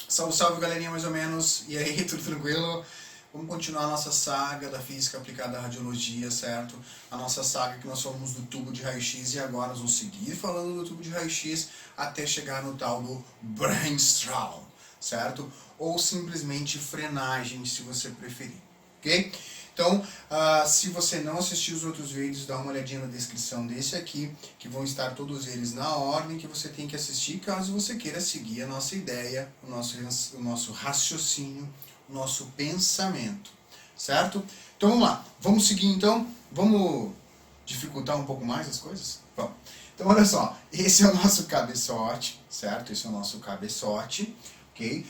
Salve, salve galerinha, mais ou menos. E aí, tudo tranquilo? Vamos continuar a nossa saga da física aplicada à radiologia, certo? A nossa saga que nós falamos do tubo de raio-x e agora nós vamos seguir falando do tubo de raio-x até chegar no tal do Brainstorm, certo? Ou simplesmente frenagem, se você preferir, ok? Então, se você não assistiu os outros vídeos, dá uma olhadinha na descrição desse aqui, que vão estar todos eles na ordem que você tem que assistir, caso você queira seguir a nossa ideia, o nosso raciocínio, o nosso pensamento, certo? Então vamos lá, vamos seguir então, vamos dificultar um pouco mais as coisas? Vamos. Então olha só, esse é o nosso cabeçote, certo?Esse é o nosso cabeçote, ok?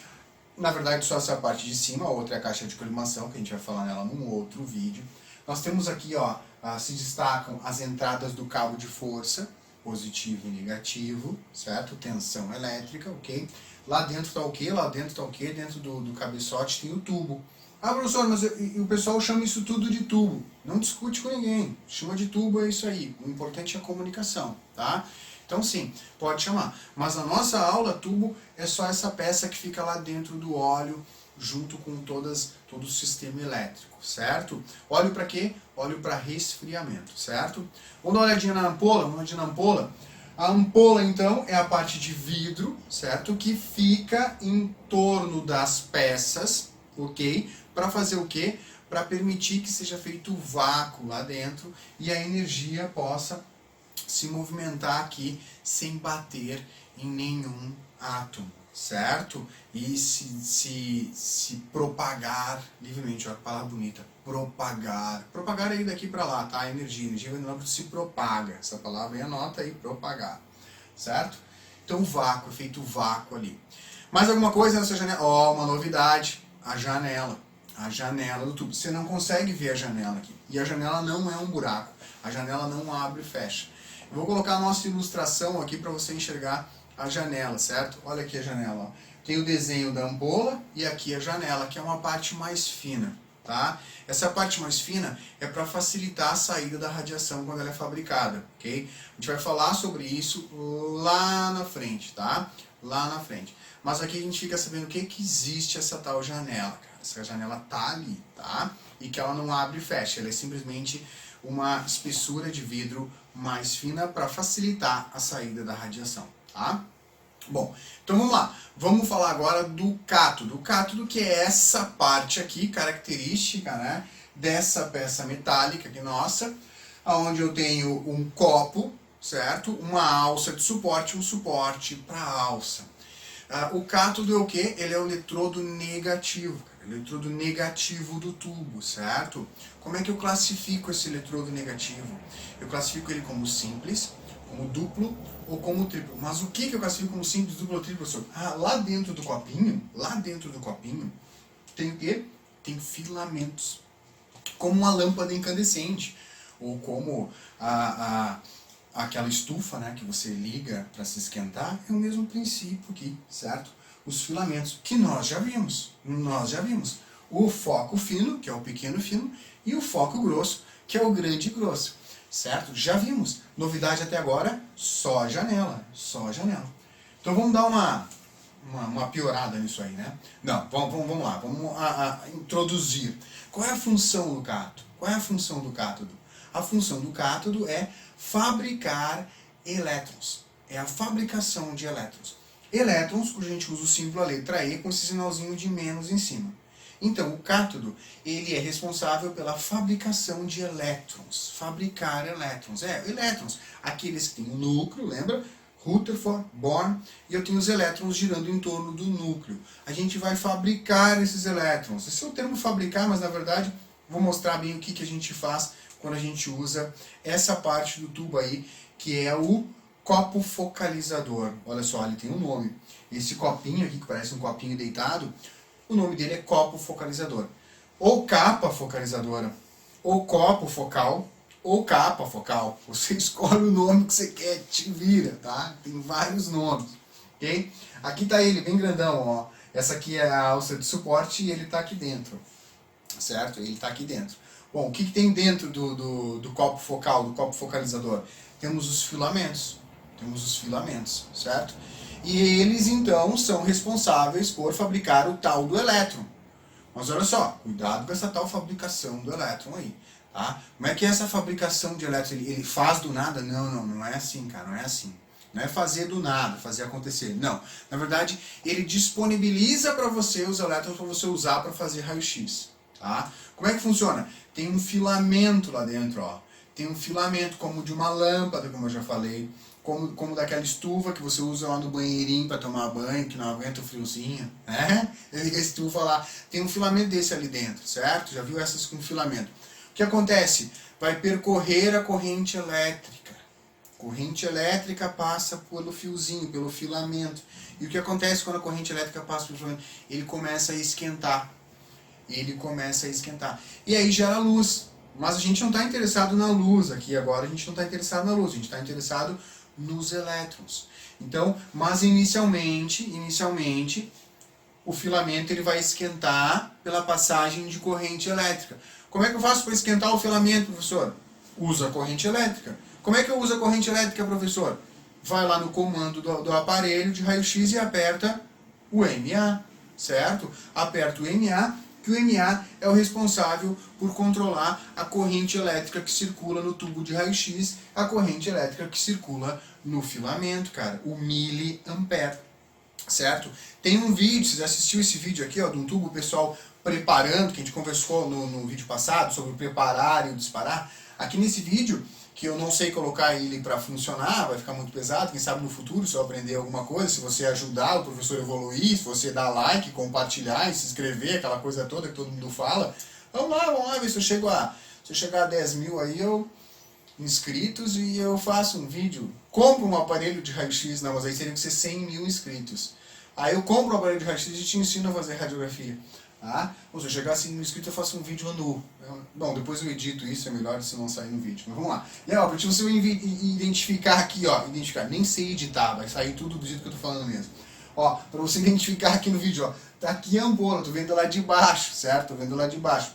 Na verdade, só essa parte de cima, a outra é a caixa de colimação, que a gente vai falar nela num outro vídeo. Nós temos aqui, ó, se destacam as entradas do cabo de força, positivo e negativo, certo? Tensão elétrica, ok? Lá dentro tá o quê? Lá dentro tá o quê? Dentro do cabeçote tem o tubo. Ah, professor, mas o pessoal chama isso tudo de tubo. Não discute com ninguém. Chama de tubo, é isso aí. O importante é a comunicação, tá? Então sim, pode chamar. Mas na nossa aula, tubo é só essa peça que fica lá dentro do óleo, junto com todo o sistema elétrico, certo? Óleo para quê? Óleo para resfriamento, certo? Vamos dar uma olhadinha na ampola? Vamos olhadinha na ampola? A ampola, então, é a parte de vidro, certo? Que fica em torno das peças, ok? Para fazer o quê? Para permitir que seja feito vácuo lá dentro e a energia possa se movimentar aqui sem bater em nenhum átomo, certo? E se propagar livremente. Olha que palavra bonita, propagar. Propagar aí daqui para lá, tá? A energia vem do nome que se propaga. Essa palavra aí anota aí, propagar, certo? Então vácuo, é feito vácuo ali. Mais alguma coisa nessa janela? Ó, uma novidade, a janela. A janela do tubo. Você não consegue ver a janela aqui. E a janela não é um buraco. A janela não abre e fecha. Eu vou colocar a nossa ilustração aqui para você enxergar a janela, certo? Olha aqui a janela. Ó. Tem o desenho da ampola e aqui a janela, que é uma parte mais fina, tá? Essa parte mais fina é para facilitar a saída da radiação quando ela é fabricada, ok? A gente vai falar sobre isso lá na frente, tá? Lá na frente. Mas aqui a gente fica sabendo o que existe essa tal janela, cara. Essa janela tá ali, tá? E que ela não abre e fecha, ela é simplesmente uma espessura de vidro mais fina para facilitar a saída da radiação, tá? Bom, então vamos lá. Vamos falar agora do cátodo. O cátodo, que é essa parte aqui, característica, né, dessa peça metálica aqui nossa, onde eu tenho um copo, certo? Uma alça de suporte, um suporte para a alça. O cátodo é o quê? Ele é o eletrodo negativo, eletrodo negativo do tubo, certo? Como é que eu classifico esse eletrodo negativo? Eu classifico ele como simples, como duplo ou como triplo. Mas o que eu classifico como simples, duplo ou triplo, professor? Lá dentro do copinho, tem o quê? Tem filamentos. Como uma lâmpada incandescente, ou como aquela estufa, né, que você liga para se esquentar, é o mesmo princípio aqui, certo? Os filamentos, que nós já vimos. O foco fino, que é o pequeno fino, e o foco grosso, que é o grande grosso, certo? Já vimos. Novidade até agora, só a janela. Então vamos dar uma piorada nisso aí, né? Não, vamos lá, vamos introduzir. Qual é a função do cátodo? A função do cátodo é fabricar elétrons. É a fabricação de elétrons. Elétrons, cuja a gente usa o símbolo a letra E com esse sinalzinho de menos em cima. Então, o cátodo, ele é responsável pela fabricação de elétrons. Fabricar elétrons. Elétrons. Aqueles que têm o núcleo, lembra? Rutherford, Bohr, e eu tenho os elétrons girando em torno do núcleo. A gente vai fabricar esses elétrons. Esse é o termo fabricar, mas na verdade vou mostrar bem o que a gente faz quando a gente usa essa parte do tubo aí, que é o copo focalizador. Olha só, ele tem um nome. Esse copinho aqui, que parece um copinho deitado, o nome dele é copo focalizador. Ou capa focalizadora, ou copo focal, ou capa focal. Você escolhe o nome que você quer, te vira, tá? Tem vários nomes, ok? Aqui tá ele, bem grandão, ó. Essa aqui é a alça de suporte e ele tá aqui dentro, certo? Ele tá aqui dentro. Bom, o que tem dentro do copo focal, do copo focalizador? Temos os filamentos, certo? E eles então são responsáveis por fabricar o tal do elétron. Mas olha só, cuidado com essa tal fabricação do elétron aí. Tá? Como é que é essa fabricação de elétron? Ele faz do nada? Não é assim, cara, não é assim. Não é fazer do nada, fazer acontecer. Não. Na verdade, ele disponibiliza para você os elétrons para você usar para fazer raio-x. Tá? Como é que funciona? Tem um filamento lá dentro, ó. Tem um filamento como de uma lâmpada, como eu já falei, como daquela estufa que você usa lá no banheirinho para tomar banho, que não aguenta o friozinho, né? Liga a estufa lá, tem um filamento desse ali dentro, certo? Já viu essas com filamento? O que acontece? Vai percorrer a corrente elétrica. Corrente elétrica passa pelo fiozinho, pelo filamento. E o que acontece quando a corrente elétrica passa pelo filamento? Ele começa a esquentar. E aí gera luz. Mas a gente não está interessado na luz aqui agora, a gente não está interessado na luz, a gente está interessado nos elétrons. Então, mas inicialmente, o filamento ele vai esquentar pela passagem de corrente elétrica. Como é que eu faço para esquentar o filamento, professor? Usa a corrente elétrica. Como é que eu uso a corrente elétrica, professor? Vai lá no comando do aparelho de raio-x e aperta o MA, certo? Aperta o MA, que o MA é o responsável por controlar a corrente elétrica que circula no tubo de raio-x, a corrente elétrica que circula no filamento, cara, o miliampere, certo? Tem um vídeo, você assistiu esse vídeo aqui, ó, de um tubo, o pessoal preparando, que a gente conversou no vídeo passado sobre o preparar e o disparar. Aqui nesse vídeo, que eu não sei colocar ele para funcionar, vai ficar muito pesado, quem sabe no futuro, se eu aprender alguma coisa, se você ajudar o professor a evoluir, se você dar like, compartilhar e se inscrever, aquela coisa toda que todo mundo fala, vamos lá ver se eu chego a 10 mil aí, inscritos, e eu faço um vídeo, compro um aparelho de raio-x, não, mas aí teria que ser 100 mil inscritos. Aí eu compro um aparelho de raio-x e te ensino a fazer radiografia. Tá? Ou se eu chegar assim no inscrito, eu faço um vídeo nu. Bom, depois eu edito isso, é melhor se não sair no vídeo. Mas vamos lá. Legal, para você identificar aqui, ó. Nem sei editar, vai sair tudo do jeito que eu tô falando mesmo. Ó, para você identificar aqui no vídeo, ó. Tá aqui a ampola, tô vendo lá de baixo, certo? Tô vendo lá de baixo.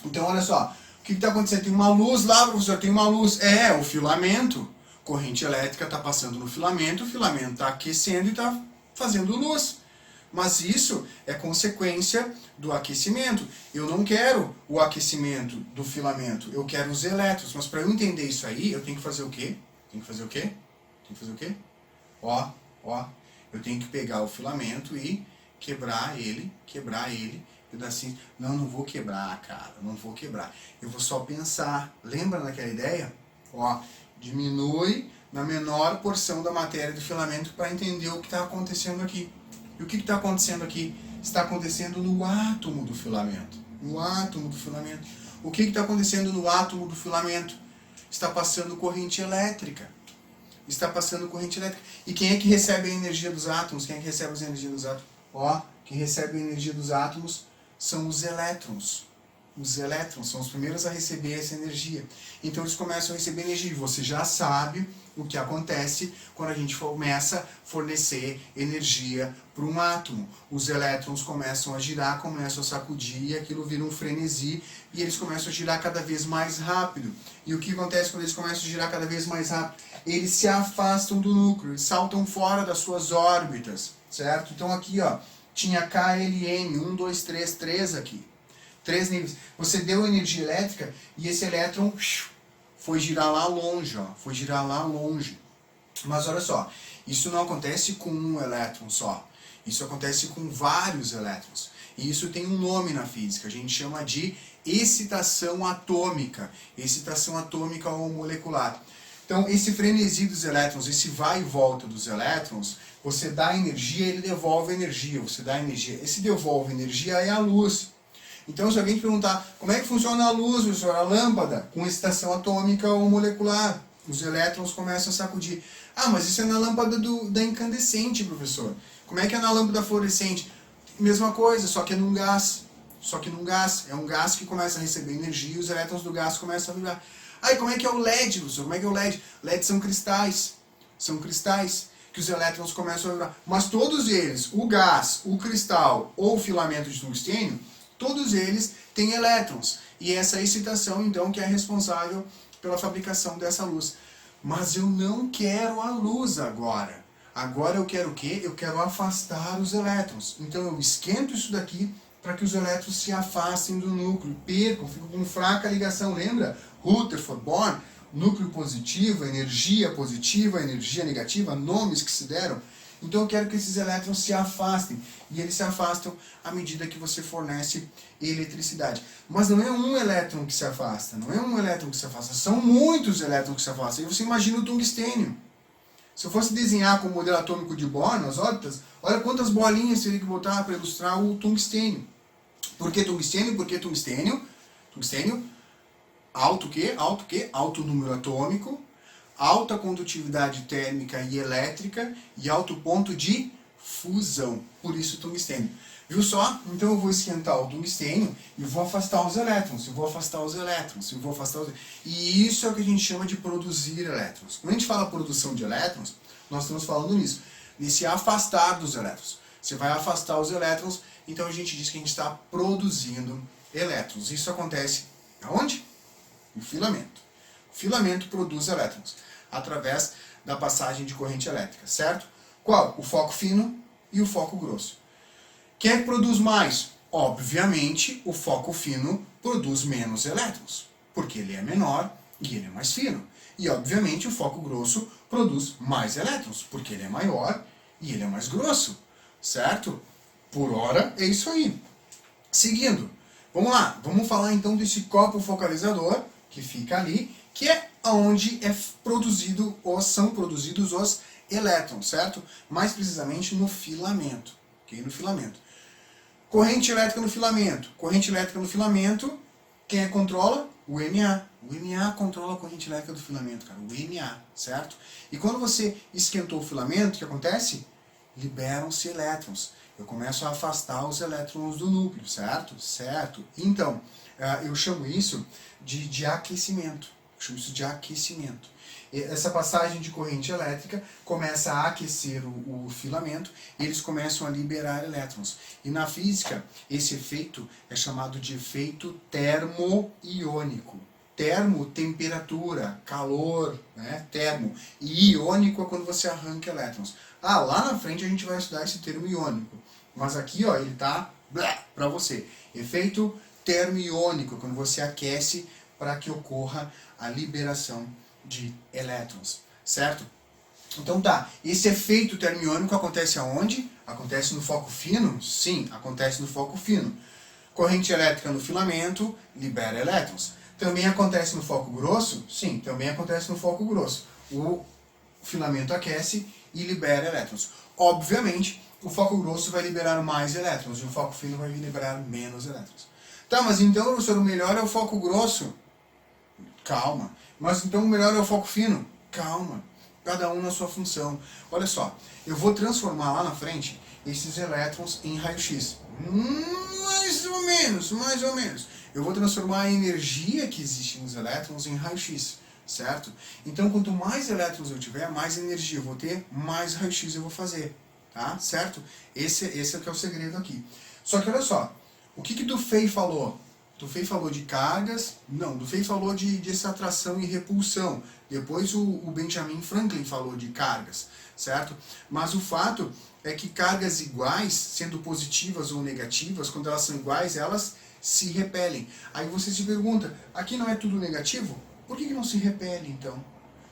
Então, olha só. O que tá acontecendo? Tem uma luz lá, professor, tem uma luz. É, o filamento. Corrente elétrica tá passando no filamento, o filamento tá aquecendo e tá fazendo luz. Mas isso é consequência do aquecimento. Eu não quero o aquecimento do filamento, eu quero os elétrons. Mas para eu entender isso aí, eu tenho que fazer o quê? Ó, eu tenho que pegar o filamento e quebrar ele, pedacinho. Não vou quebrar, cara, não vou quebrar. Eu vou só pensar. Lembra daquela ideia? Ó, diminui na menor porção da matéria do filamento para entender o que está acontecendo aqui. E o que está acontecendo aqui? Está acontecendo no átomo do filamento. O que está acontecendo no átomo do filamento? Está passando corrente elétrica. E quem é que recebe a energia dos átomos? Ó, quem recebe a energia dos átomos são os elétrons. Os elétrons são os primeiros a receber essa energia. Então eles começam a receber energia. Você já sabe o que acontece quando a gente começa a fornecer energia para um átomo. Os elétrons começam a girar, começam a sacudir, e aquilo vira um frenesi, e eles começam a girar cada vez mais rápido. E o que acontece quando eles começam a girar cada vez mais rápido? Eles se afastam do núcleo, eles saltam fora das suas órbitas, certo? Então aqui, ó, tinha KLM, 1, 2, 3, 3 aqui. 3 níveis. Você deu energia elétrica e esse elétron foi girar lá longe, Mas olha só, isso não acontece com um elétron só. Isso acontece com vários elétrons. E isso tem um nome na física, a gente chama de excitação atômica ou molecular. Então, esse frenesi dos elétrons, esse vai e volta dos elétrons, você dá energia, ele devolve energia, Esse devolve energia é a luz. Então, se alguém te perguntar como é que funciona a luz, professor, a lâmpada, com excitação atômica ou molecular, os elétrons começam a sacudir. Ah, mas isso é na lâmpada da incandescente, professor. Como é que é na lâmpada fluorescente? Mesma coisa, só que é num gás. É um gás que começa a receber energia e os elétrons do gás começam a vibrar. Ah, e como é que é o LED, professor? Como é que é o LED? LED são cristais. Que os elétrons começam a vibrar. Mas todos eles, o gás, o cristal ou o filamento de tungstênio, todos eles têm elétrons. E essa excitação, então, que é responsável pela fabricação dessa luz. Mas eu não quero a luz agora. Agora eu quero o quê? Eu quero afastar os elétrons. Então eu esquento isso daqui para que os elétrons se afastem do núcleo, percam, ficam com fraca ligação. Lembra? Rutherford, Bohr, núcleo positivo, energia negativa, nomes que se deram. Então eu quero que esses elétrons se afastem. E eles se afastam à medida que você fornece eletricidade. Mas não é um elétron que se afasta, não é um elétron que se afasta, são muitos elétrons que se afastam. E você imagina o tungstênio. Se eu fosse desenhar com o modelo atômico de Bohr nas órbitas, olha quantas bolinhas teria que botar para ilustrar o tungstênio. Por que tungstênio? Porque tungstênio, alto quê? Alto número atômico, alta condutividade térmica e elétrica e alto ponto de fusão. Por isso tungstênio. Viu só? Então eu vou esquentar o tungstênio e vou afastar os elétrons, E isso é o que a gente chama de produzir elétrons. Quando a gente fala produção de elétrons, nós estamos falando nisso, nesse afastar dos elétrons. Você vai afastar os elétrons, então a gente diz que a gente está produzindo elétrons. Isso acontece aonde? No filamento. O filamento produz elétrons através da passagem de corrente elétrica, certo? Qual? O foco fino e o foco grosso. Quem é que produz mais? Obviamente, o foco fino produz menos elétrons, porque ele é menor e ele é mais fino. E, obviamente, o foco grosso produz mais elétrons, porque ele é maior e ele é mais grosso, certo? Por hora, é isso aí. Seguindo, vamos lá. Vamos falar então desse copo focalizador, que fica ali, que é onde são produzidos os elétrons, certo? Mais precisamente no filamento, ok? No filamento. Corrente elétrica no filamento. Corrente elétrica no filamento, quem é que controla? O MA. O MA controla a corrente elétrica do filamento, cara. O MA, certo? E quando você esquentou o filamento, o que acontece? Liberam-se elétrons. Eu começo a afastar os elétrons do núcleo, certo? Certo. Então, eu chamo isso de aquecimento. Essa passagem de corrente elétrica começa a aquecer o filamento e eles começam a liberar elétrons. E na física, esse efeito é chamado de efeito termoiônico. Termo, temperatura, calor, né? Termo. E iônico é quando você arranca elétrons. Lá na frente a gente vai estudar esse termo iônico. Mas aqui, ó, ele tá para você. Efeito termoiônico, quando você aquece para que ocorra a liberação de elétrons, certo? Então tá, esse efeito termoiônico acontece aonde? Acontece no foco fino? Sim, acontece no foco fino. Corrente elétrica no filamento libera elétrons. Também acontece no foco grosso? Sim, também acontece no foco grosso. O filamento aquece e libera elétrons. Obviamente, o foco grosso vai liberar mais elétrons e o foco fino vai liberar menos elétrons. Tá, mas então, professor, o melhor é o foco grosso? Calma. Mas então o melhor é o foco fino? Calma. Cada um na sua função. Olha só, eu vou transformar lá na frente esses elétrons em raio-x. Mais ou menos. Eu vou transformar a energia que existe nos elétrons em raio-x, certo? Então, quanto mais elétrons eu tiver, mais energia eu vou ter, mais raio-x eu vou fazer, tá? Certo? Esse é o que é o segredo aqui. Só que olha só, o que Dufay falou? Dufay falou de cargas, não, Dufay falou de essa atração e repulsão. Depois o Benjamin Franklin falou de cargas, certo? Mas o fato é que cargas iguais, sendo positivas ou negativas, quando elas são iguais, elas se repelem. Aí você se pergunta, aqui não é tudo negativo? Por que não se repele então?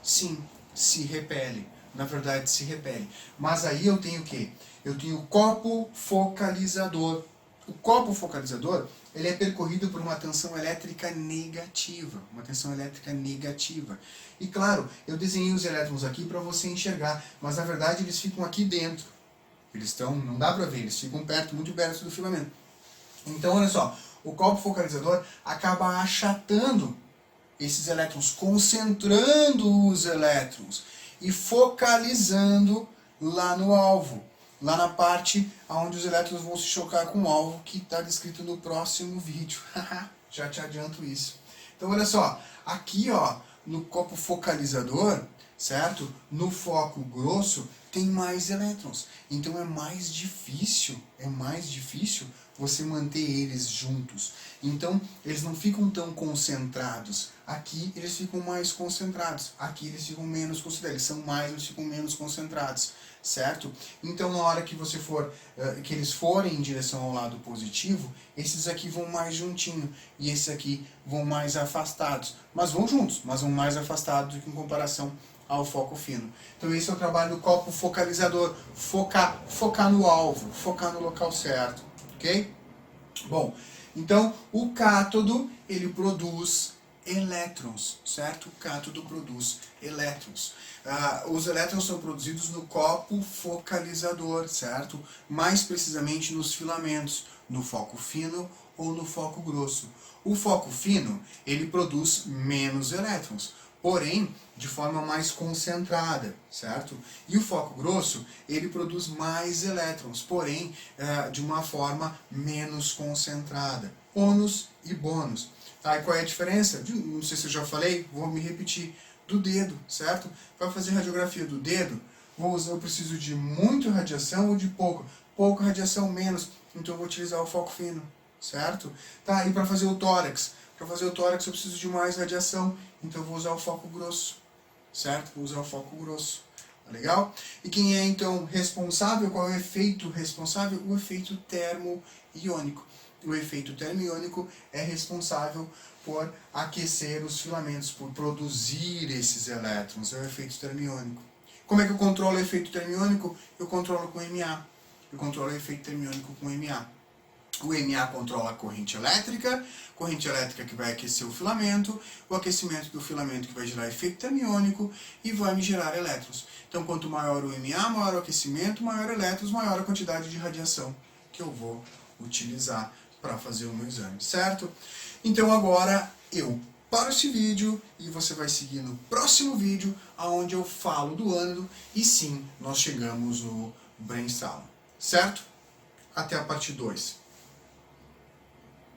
Sim, se repele. Na verdade, se repele. Mas aí eu tenho o quê? Eu tenho o copo focalizador. O copo focalizador, ele é percorrido por uma tensão elétrica negativa. Uma tensão elétrica negativa. E claro, eu desenhei os elétrons aqui para você enxergar, mas na verdade eles ficam aqui dentro. Eles estão, não dá para ver, eles ficam perto, muito perto do filamento. Então, olha só, o copo focalizador acaba achatando esses elétrons, concentrando os elétrons e focalizando lá no alvo. Lá na parte onde os elétrons vão se chocar com o alvo, que está descrito no próximo vídeo. Já te adianto isso. Então, olha só, aqui ó, no copo focalizador, certo? No foco grosso, tem mais elétrons. Então é mais difícil você manter eles juntos. Então, eles não ficam tão concentrados. Aqui eles ficam mais concentrados. Aqui eles ficam menos concentrados. Eles são mais, eles ficam menos concentrados. certo? Então na hora que você for, que eles forem em direção ao lado positivo, esses aqui vão mais juntinho e esses aqui vão mais afastados, mas vão juntos, mas vão mais afastados do que em comparação ao foco fino. Então esse é o trabalho do copo focalizador, focar no alvo, focar no local certo, ok? Bom, então o cátodo, ele produz elétrons, certo? O cátodo produz elétrons. Os elétrons são produzidos no copo focalizador, certo? Mais precisamente nos filamentos, no foco fino ou no foco grosso. O foco fino, ele produz menos elétrons, porém de forma mais concentrada, certo? E o foco grosso, ele produz mais elétrons, porém de uma forma menos concentrada. Ônus e bônus. Tá? E qual é a diferença? Não sei se eu já falei, vou me repetir. Do dedo, certo? Para fazer radiografia do dedo, eu preciso de muita radiação ou de pouco? Pouca radiação, menos. Então eu vou utilizar o foco fino, certo? Tá, e para fazer o tórax? Para fazer o tórax eu preciso de mais radiação, então eu vou usar o foco grosso, certo? Vou usar o foco grosso. Tá legal? E quem é então responsável? Qual é o efeito responsável? O efeito termoiônico. O efeito termoiônico é responsável por aquecer os filamentos, por produzir esses elétrons. É o efeito termoiônico. Como é que eu controlo o efeito termoiônico? Eu controlo com MA. Eu controlo o efeito termoiônico com MA. O MA controla a corrente elétrica que vai aquecer o filamento, o aquecimento do filamento que vai gerar efeito termiônico e vai me gerar elétrons. Então, quanto maior o MA, maior o aquecimento, maior elétrons, maior a quantidade de radiação que eu vou utilizar para fazer o meu exame, certo? Então, agora eu paro esse vídeo e você vai seguir no próximo vídeo, onde eu falo do ânodo e sim, nós chegamos no brainstorm, certo? Até a parte 2.